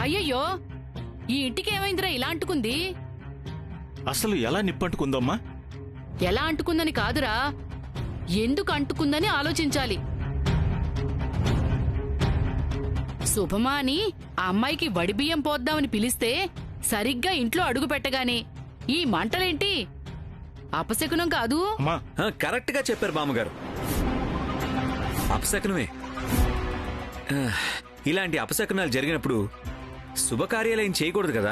అయ్యయ్యో, ఈ ఇంటికి ఏమైందిరా ఇలా అంటుకుంది? అసలు ఎలా నిప్పంటుకుందమ్మా? ఎలా అంటుకుందని కాదురా, ఎందుకు అంటుకుందని ఆలోచించాలి. శుభమా అని ఆ అమ్మాయికి వడిబియ్యం పోద్దామని పిలిస్తే సరిగ్గా ఇంట్లో అడుగు పెట్టగానే ఈ మంటలేంటి? అపశకునం కాదు? కరెక్ట్ గా చెప్పారు బామ్మగారు, అపశకునమే. ఇలాంటి అపశకునాలు జరిగినప్పుడు శుభకార్యాలయం చేయకూడదు కదా.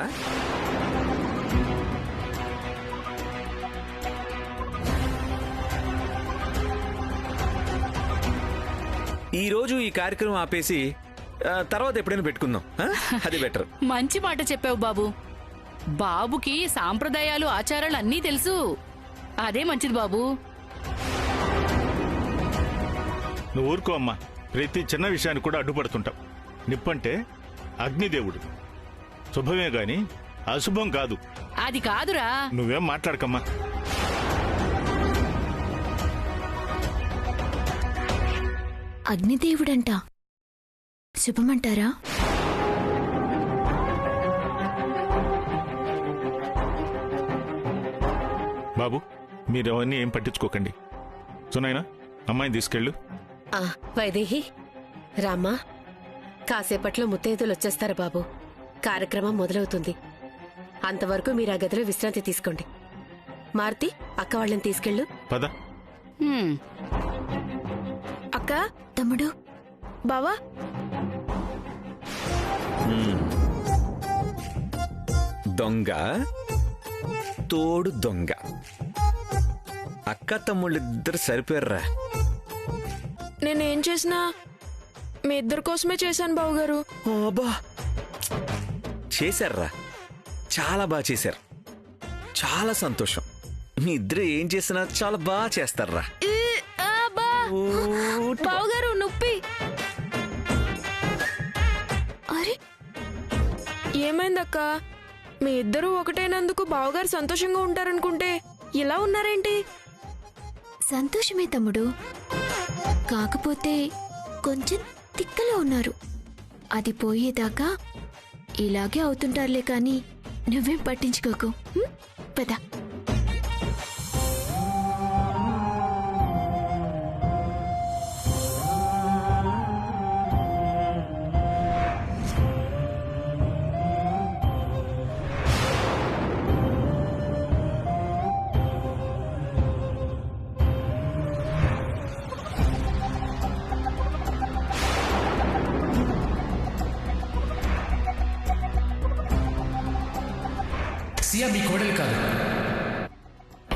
ఈ రోజు ఈ కార్యక్రమం ఆపేసి తర్వాత ఎప్పుడైనా పెట్టుకుందాం, అది బెటర్. మంచి మాట చెప్పావు బాబు. బాబుకి సాంప్రదాయాలు ఆచారాలు అన్నీ తెలుసు. అదే మంచిది బాబు. నువ్వు ఊరుకో అమ్మా, ప్రతి చిన్న విషయాన్ని కూడా అడ్డుపడుతుంటావు. నిప్పంటే అగ్నిదేవుడు, శుభమే గాని అశుభం కాదు. అది కాదురా. నువ్వేం మాట్లాడకమ్మా. అగ్నిదేవుడంట, శుభమంటారా? బాబు, మీరవన్నీ ఏం పట్టించుకోకండి. సునైనా, అమ్మాయిని తీసుకెళ్ళు. వైదేహి, రామ్మా, కాసేపట్లో ముత్తైదులు వచ్చేస్తారు బాబు. కార్యక్రమం మొదలవుతుంది. అంతవరకు మీరు ఆ గదిలో విశ్రాంతి తీసుకోండి. మారుతి, అక్క వాళ్ళని తీసుకెళ్ళు. పద. అక్క, తమ్ముడు, బావా. దొంగ తోడు దొంగ, అక్క తమ్ముళ్ళిద్దరు సరిపోయారా? నేనేం చేసినా మీ ఇద్దరి కోసమే చేశాను బావుగారు. అబ్బా, చేశారా? చాలా బాగా చేశారు. చాలా సంతోషం. మీ ఇద్దరు ఏం చేసినా చాలా బాగా చేస్తారా? బావుగారు నొప్పి. అరే, ఏమైందక్క? మీ ఇద్దరూ ఒకటైనందుకు బావగారు సంతోషంగా ఉంటారనుకుంటే ఇలా ఉన్నారేంటి? సంతోషమే తమ్ముడు, కాకపోతే కొంచెం తిక్కలో ఉన్నారు. అది పోయేదాకా ఇలాగే అవుతుంటారులే, కానీ నువ్వేం పట్టించుకోకు. పద. సియా మీ కోడలు కాదు,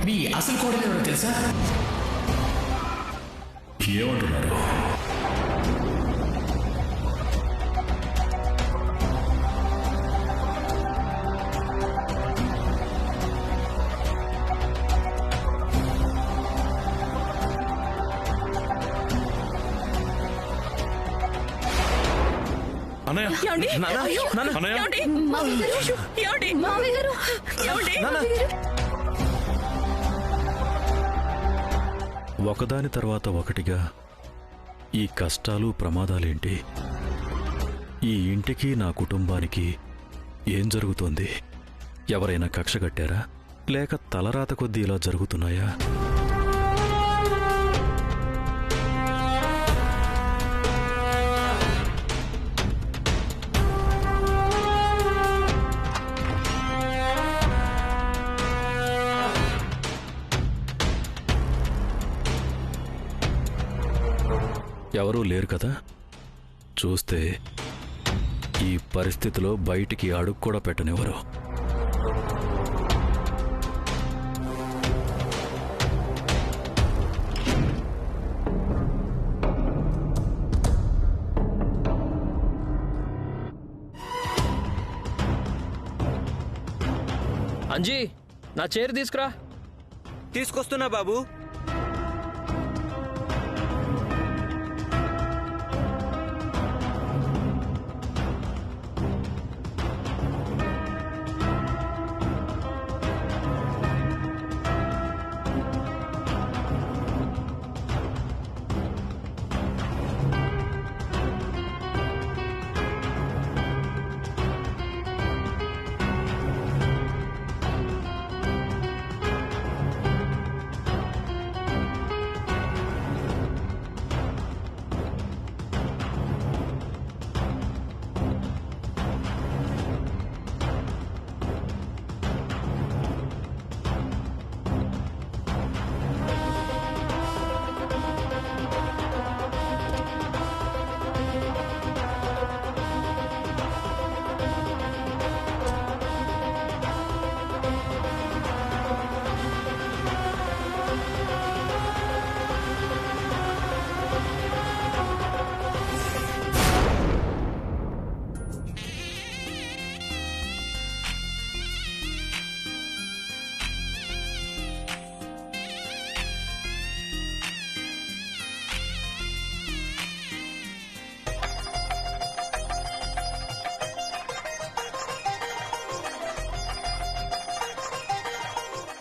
మీ అసలు కోడలు ఎవరో తెలుసా? ఏమంటున్నారు? ఒకదాని తర్వాత ఒకటిగా ఈ కష్టాలు ప్రమాదాలేంటి? ఈ ఇంటికి నా కుటుంబానికి ఏం జరుగుతోంది? ఎవరైనా కక్ష కట్టారా, లేక తలరాత కొద్దీ ఇలా జరుగుతున్నాయా? ఎవరూ లేరు కదా? చూస్తే ఈ పరిస్థితిలో బయటికి అడుగు కూడా పెట్టనివ్వరు. అంజీ, నా చైర్ తీసుకురా. తీసుకొస్తున్నా బాబు.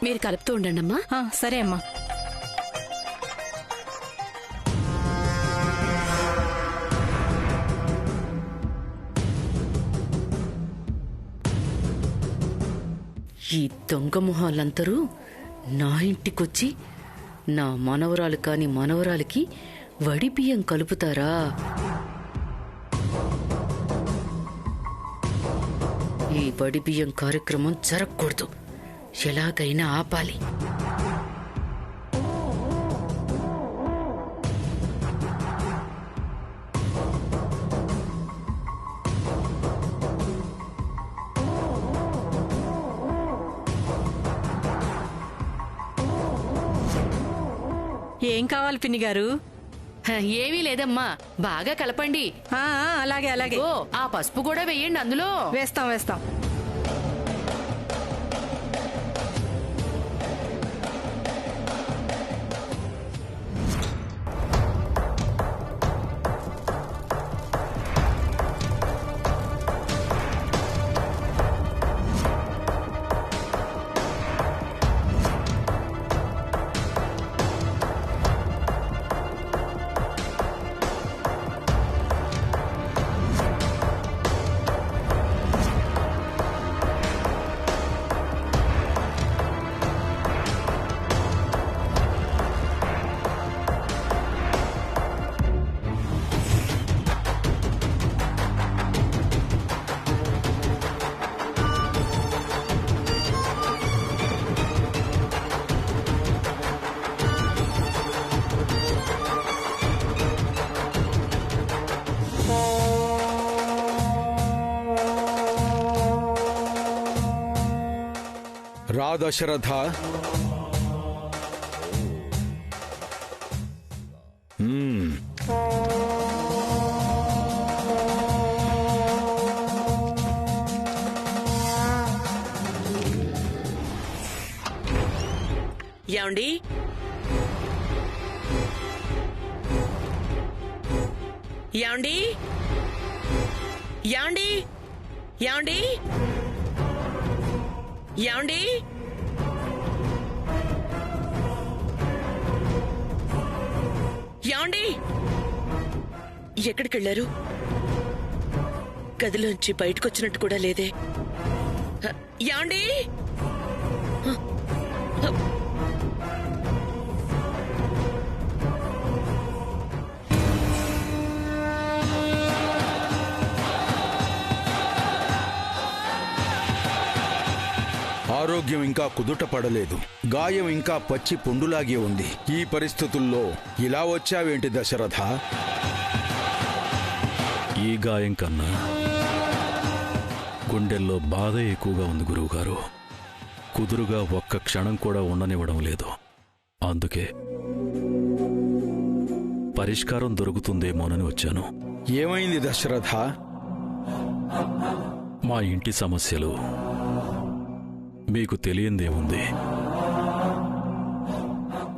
మీరు కలుపుతూ ఉండండమ్మా. సరే అమ్మా. ఈ దొంగ మొహాలందరూ నా ఇంటికొచ్చి నా మనవరాలు కాని మనవరాలికి వడి బియ్యం కలుపుతారా? ఈ వడి బియ్యం కార్యక్రమం జరగకూడదు, ఎలాగైనా ఆపాలి. ఏం కావాలి పిన్ని గారు? ఏమీ లేదమ్మా, బాగా కలపండి. అలాగే అలాగే. ఓ, ఆ పసుపు కూడా వెయ్యండి అందులో. వేస్తాం వేస్తాం. రా దశరథ. యాండి, యాండి, యాండి, యాండి, యాండి, యాండి, ఎక్కడికెళ్లారు? గదిలోంచి బయటకొచ్చినట్టు కూడా లేదే. యాండి, ఆరోగ్యం ఇంకా కుదుట పడలేదు. గాయం ఇంకా పచ్చి పుండులాగే ఉంది. ఈ పరిస్థితుల్లో ఇలా వచ్చావేంటి దశరథ? ఈ గాయం కన్నా గుండెల్లో బాధ ఎక్కువగా ఉంది గురువుగారు. కుదురుగా ఒక్క క్షణం కూడా ఉండనివ్వడం లేదు. అందుకే పరిష్కారం దొరుకుతుందేమోనని వచ్చాను. ఏమైంది దశరథ? మా ఇంటి సమస్యలు మీకు తెలియందేముంది.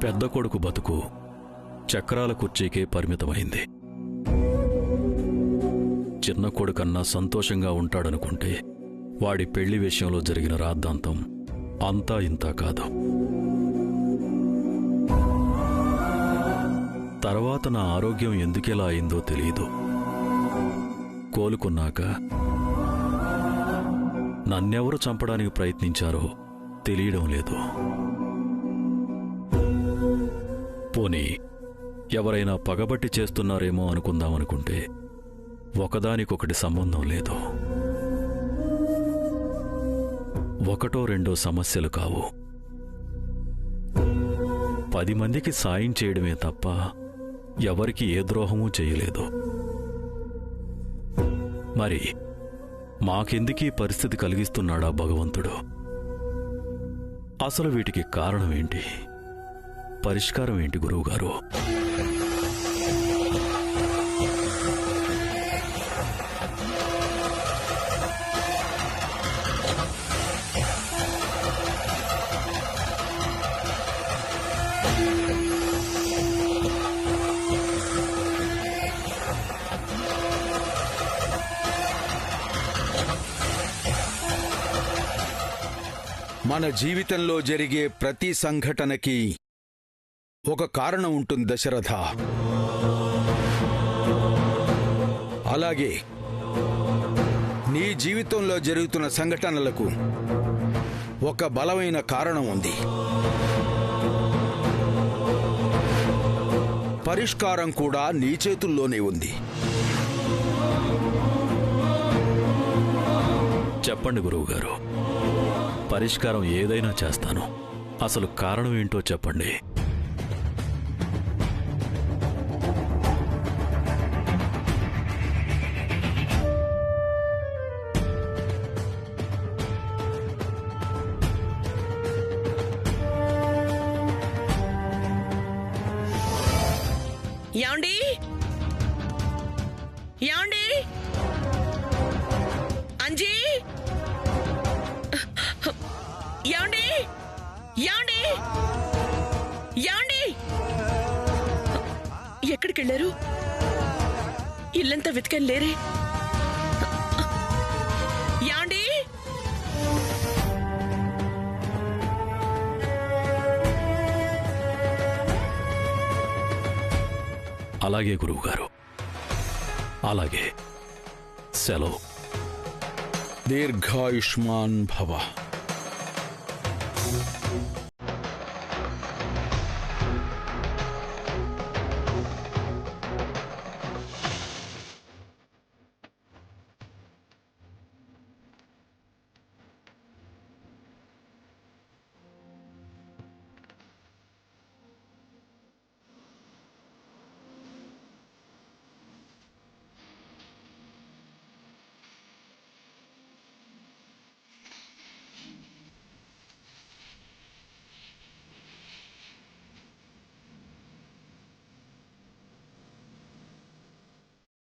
పెద్ద కొడుకు బతుకు చక్రాల కుర్చీకే పరిమితమైంది. చిన్న కొడుకన్నా సంతోషంగా ఉంటాడనుకుంటే వాడి పెళ్లి విషయంలో జరిగిన రాద్ధాంతం అంతా ఇంతా కాదు. తర్వాత నా ఆరోగ్యం ఎందుకెలా అయిందో తెలియదు. కోలుకున్నాక నన్నెవరు చంపడానికి ప్రయత్నించారో తెలియడం లేదు. పోనీ ఎవరైనా పగబట్టి చేస్తున్నారేమో అనుకుందామనుకుంటే ఒకదానికొకటి సంబంధం లేదు. ఒకటో రెండో సమస్యలు కావు. 10 మందికి సాయం చేయడమే తప్ప ఎవరికి ఏ ద్రోహమూ చేయలేదు. మరి మాకెందుకీ పరిస్థితి కలిగిస్తున్నాడా భగవంతుడు? అసలు వీటికి కారణమేంటి? పరిష్కారం ఏంటి గురువుగారు? మన జీవితంలో జరిగే ప్రతి సంఘటనకి ఒక కారణం ఉంటుంది దశరథ. అలాగే నీ జీవితంలో జరుగుతున్న సంఘటనలకు ఒక బలమైన కారణం ఉంది. పరిష్కారం కూడా నీ చేతుల్లోనే ఉంది. చెప్పండి గురువుగారు, పరిష్కారం ఏదైనా చేస్తాను. అసలు కారణం ఏంటో చెప్పండి. యాండి యాండి అంజీ యాండి యాండి యాండి ఎక్కడికి వెళ్ళారు? ఇల్లంతా వెతికాను లేరే. యాండి అలాగే గురువుగారు, అలాగే. సెలవు. దీర్ఘాయుష్మాన్ భవ.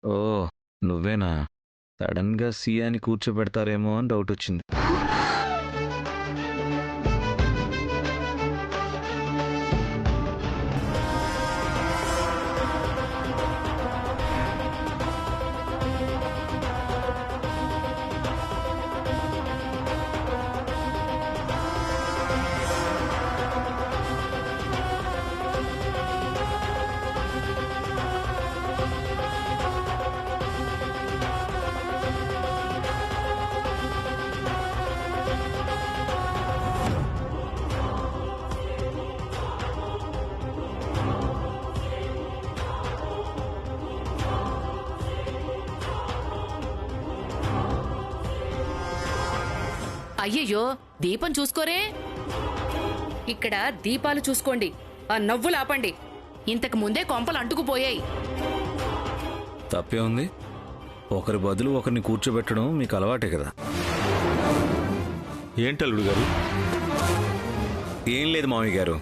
ఓ నువ్వేనా? సడన్గా సీయాని కూర్చోబెడతారేమో అని డౌట్ వచ్చింది. అయ్యయ్యో, దీపం చూసుకోరే. ఇక్కడ దీపాలు చూసుకోండి, ఆ నవ్వులు ఆపండి. ఇంతకు ముందే కొంపలు అంటుకుపోయాయి. తప్పే ఉంది? ఒకరి బదులు ఒకరిని కూర్చోబెట్టడం మీకు అలవాటే కదా. ఏంటల్లుడు గారు? ఏం లేదు మామయ్య గారు,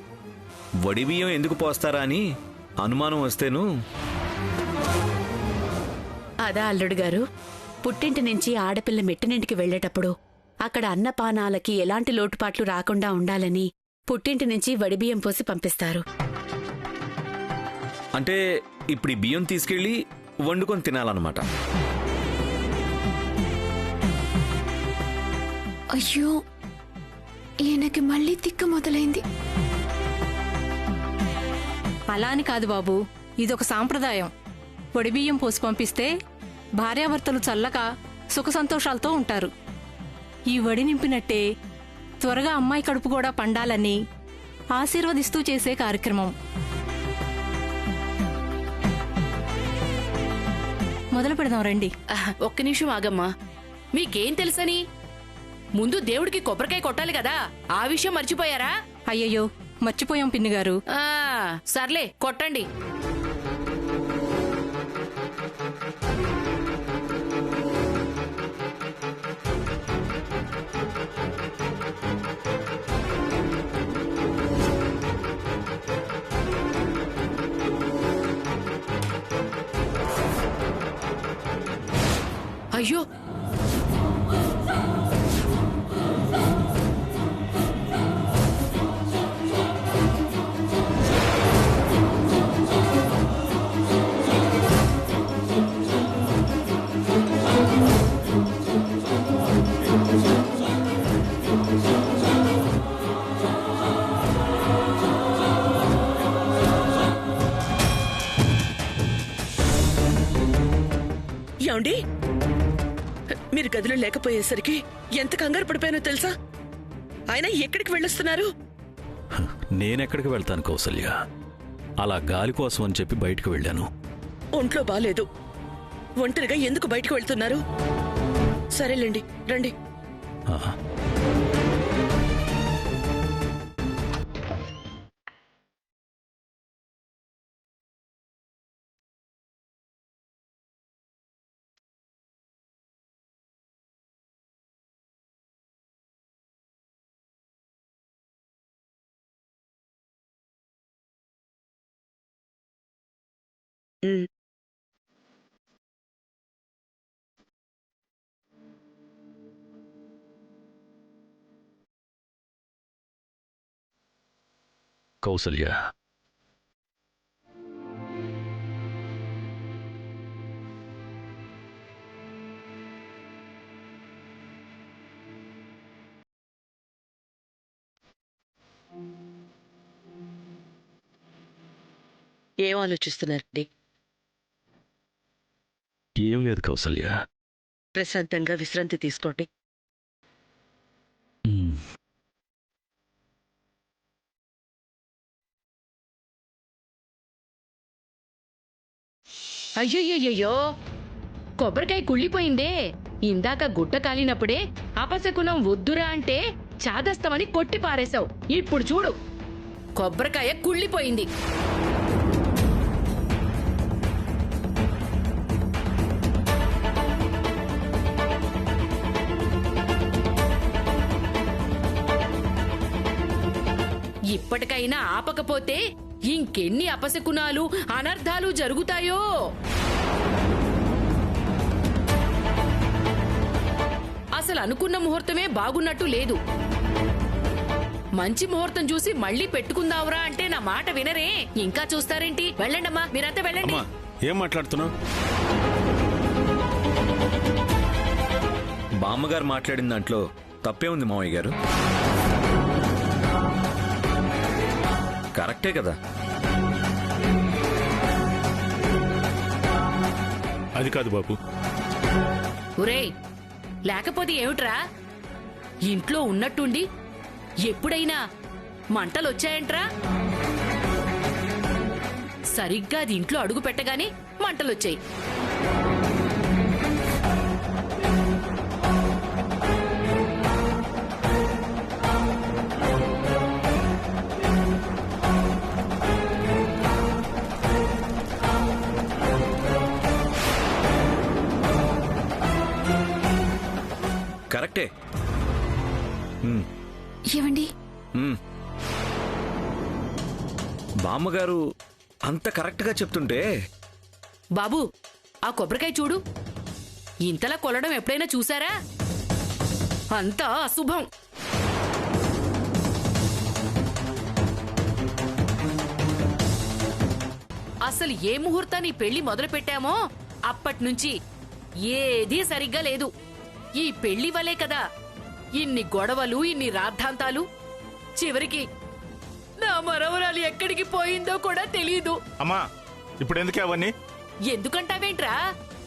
వడి బియ్యం ఎందుకు పోస్తారా అని అనుమానం వస్తేను. అదా అల్లుడు గారు, పుట్టింటి నుంచి ఆడపిల్ల మెట్టినింటికి వెళ్లేటప్పుడు అక్కడ అన్నపానాలకి ఎలాంటి లోటుపాట్లు రాకుండా ఉండాలని పుట్టింటి నుంచి వడిబియ్యం పోసి పంపిస్తారు. అంటే ఇప్పుడు ఈ బియ్యం తీసుకెళ్లి వండుకొని తినాలన్నమాట. అయ్యో, ఈయనకి మళ్ళీ తిక్క మొదలైంది. అలా అని కాదు బాబు, ఇదొక సాంప్రదాయం. వడిబియ్యం పోసి పంపిస్తే భార్యాభర్తలు చల్లగా సుఖ సంతోషాలతో ఉంటారు. ఈ వడి నింపినట్టే త్వరగా అమ్మాయి కడుపు కూడా పండాలని ఆశీర్వదిస్తూ చేసే కార్యక్రమం. మొదలు పెడదాం రండి. ఒక్క నిమిషం ఆగమ్మా. మీకేం తెలుసని? ముందు దేవుడికి కొబ్బరికాయ కొట్టాలి కదా, ఆ విషయం మర్చిపోయారా? అయ్యయ్యో, మర్చిపోయాం పిన్ని గారు. సర్లే, కొట్టండి. అయ్యో, మీరు గదిలో లేకపోయేసరికి ఎంత కంగారు పడిపోయానో తెలుసా? ఆయన ఎక్కడికి వెళ్ళొస్తున్నారు? నేనెక్కడికి వెళ్తాను కౌసల్య? అలా గాలి కోసం అని చెప్పి బయటకు వెళ్ళాను. ఒంట్లో బాలేదు, ఒంటరిగా ఎందుకు బయటకు వెళ్తున్నారు? సరేలేండి, రండి. ఆ, ఉమ్. కౌసల్య, ఏం ఆలోచిస్తున్నారండి? ఏం లేదు కౌసల్య. ప్రశాంతంగా విశ్రాంతి తీసుకోండి. ఉమ్, అయ్యయ్యయ్యో, కొబ్బరికాయ కుళ్ళిపోయిందే. ఇందాక గుట్ట కాలినప్పుడే అపశకునం వద్దురా అంటే చాదస్తమని కొట్టి పారేశావు. ఇప్పుడు చూడు, కొబ్బరికాయ కుళ్ళిపోయింది. ఇప్పటికైనా ఆపకపోతే ఇంకెన్ని అపశకునాలు అనర్థాలు జరుగుతాయో. అసలు అనుకున్న ముహూర్తమే బాగున్నట్టు లేదు. మంచి ముహూర్తం చూసి మళ్ళీ పెట్టుకుందావురా అంటే నా మాట వినరే. ఇంకా చూస్తారేంటి? వెళ్ళండమ్మా, మీరంతా వెళ్ళండి. ఏం మాట్లాడుతున్నావు? బామ్మగారు మాట్లాడిన దాంట్లో తప్పే ఉంది మావయ్య గారు. కరెక్టే కదా. అది కాదు బాబు. ఒరేయ్, లేకపోతే ఏమిట్రా? ఇంట్లో ఉన్నట్టుండి ఎప్పుడైనా మంటలొచ్చాయంట్రా? సరిగ్గా అది ఇంట్లో అడుగు పెట్టగానే మంటలొచ్చాయి. కరెక్టే. ఏవండి, బామ్మగారు అంత కరెక్ట్గా చెప్తుంటే. బాబు, ఆ కొబ్బరికాయ చూడు. ఇంతలా కొలడం ఎప్పుడైనా చూసారా? అంతా అశుభం. అసలు ఏ ముహూర్తాన్ని పెళ్లి మొదలు పెట్టామో అప్పట్నుంచి ఏదీ సరిగ్గా లేదు. ఈ పెళ్లి వలే కదా ఇన్ని గొడవలు, ఇన్ని రాద్ధాంతాలు. చివరికి నా మనవరాలు ఎక్కడికి పోయిందో కూడా తెలీదు. అమ్మా, ఇప్పుడు ఎందుకే అవన్నీ? ఎందుకంటావేంట్రా?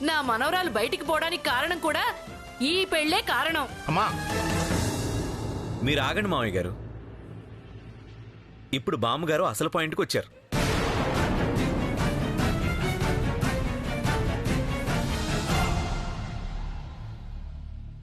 నా మనవరాలు బయటికి పోవడానికి కారణం కూడా ఈ పెళ్లే కారణం. అమ్మా, మీరు ఆగండి మావయ్య గారు. ఇప్పుడు బామ్మగారు అసలు పాయింట్కి వచ్చారు.